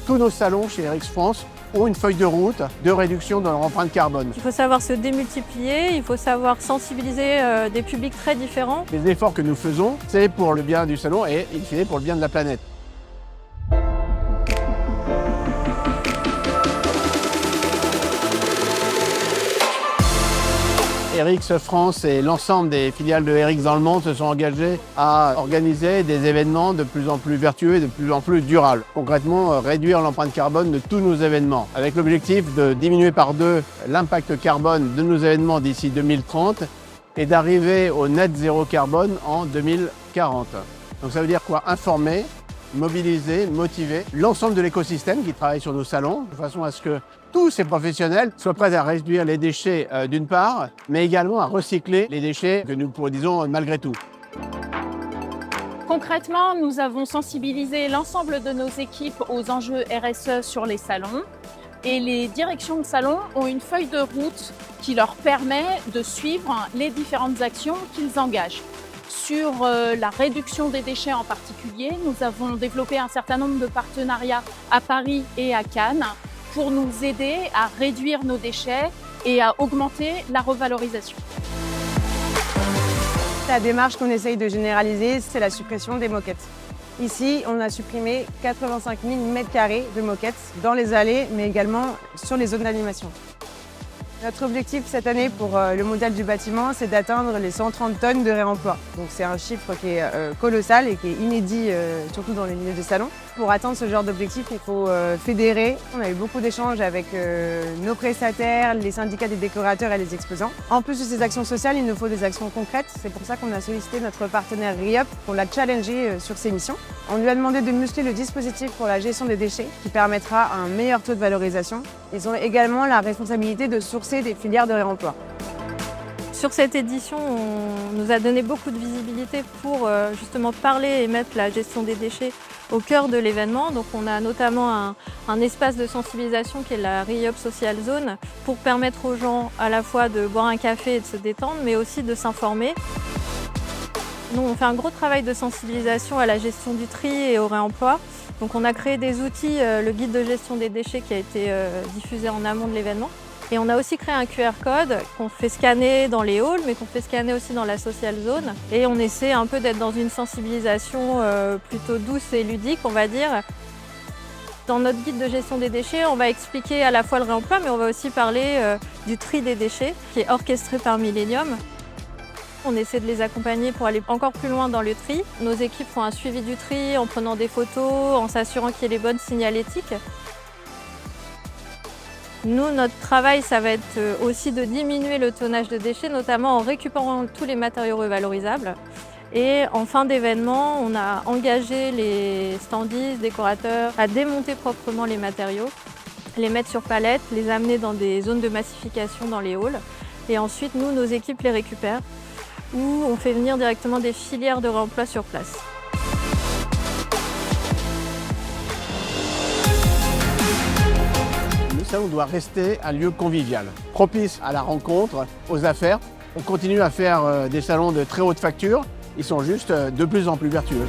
Tous nos salons chez Eric France ont une feuille de route de réduction de leur empreinte carbone. Il faut savoir se démultiplier, il faut savoir sensibiliser des publics très différents. Les efforts que nous faisons, c'est pour le bien du salon et, in fine, pour le bien de la planète. Eric France et l'ensemble des filiales de Eric dans le monde se sont engagés à organiser des événements de plus en plus vertueux et de plus en plus durables. Concrètement, réduire l'empreinte carbone de tous nos événements, avec l'objectif de diminuer par 2 l'impact carbone de nos événements d'ici 2030 et d'arriver au net zéro carbone en 2040. Donc ça veut dire quoi? Informer, mobiliser, motiver l'ensemble de l'écosystème qui travaille sur nos salons, de façon à ce que tous ces professionnels soient prêts à réduire les déchets d'une part, mais également à recycler les déchets que nous produisons malgré tout. Concrètement, nous avons sensibilisé l'ensemble de nos équipes aux enjeux RSE sur les salons et les directions de salon ont une feuille de route qui leur permet de suivre les différentes actions qu'ils engagent. Sur la réduction des déchets en particulier, nous avons développé un certain nombre de partenariats à Paris et à Cannes pour nous aider à réduire nos déchets et à augmenter la revalorisation. La démarche qu'on essaye de généraliser, c'est la suppression des moquettes. Ici, on a supprimé 85 000 m² de moquettes dans les allées, mais également sur les zones d'animation. Notre objectif cette année pour le modèle du bâtiment, c'est d'atteindre les 130 tonnes de réemploi. Donc c'est un chiffre qui est colossal et qui est inédit, surtout dans les milieux de salon. Pour atteindre ce genre d'objectif, il faut fédérer. On a eu beaucoup d'échanges avec nos prestataires, les syndicats des décorateurs et les exposants. En plus de ces actions sociales, il nous faut des actions concrètes. C'est pour ça qu'on a sollicité notre partenaire RIOP, qu'on l'a challengé sur ses missions. On lui a demandé de muscler le dispositif pour la gestion des déchets, qui permettra un meilleur taux de valorisation. Ils ont également la responsabilité de sourcer des filières de réemploi. Sur cette édition, on nous a donné beaucoup de visibilité pour justement parler et mettre la gestion des déchets au cœur de l'événement. Donc on a notamment un espace de sensibilisation qui est la RIOP Social Zone pour permettre aux gens à la fois de boire un café et de se détendre, mais aussi de s'informer. Nous, on fait un gros travail de sensibilisation à la gestion du tri et au réemploi. Donc on a créé des outils, le guide de gestion des déchets qui a été diffusé en amont de l'événement. Et on a aussi créé un QR code qu'on fait scanner dans les halls, mais qu'on fait scanner aussi dans la social zone. Et on essaie un peu d'être dans une sensibilisation plutôt douce et ludique, on va dire. Dans notre guide de gestion des déchets, on va expliquer à la fois le réemploi, mais on va aussi parler du tri des déchets, qui est orchestré par Millennium. On essaie de les accompagner pour aller encore plus loin dans le tri. Nos équipes font un suivi du tri en prenant des photos, en s'assurant qu'il y ait les bonnes signalétiques. Nous, notre travail, ça va être aussi de diminuer le tonnage de déchets, notamment en récupérant tous les matériaux revalorisables. Et en fin d'événement, on a engagé les standistes, décorateurs à démonter proprement les matériaux, les mettre sur palettes, les amener dans des zones de massification dans les halls. Et ensuite, nous, nos équipes les récupèrent, ou on fait venir directement des filières de réemploi sur place. Le salon doit rester un lieu convivial, propice à la rencontre, aux affaires. On continue à faire des salons de très haute facture, ils sont juste de plus en plus vertueux.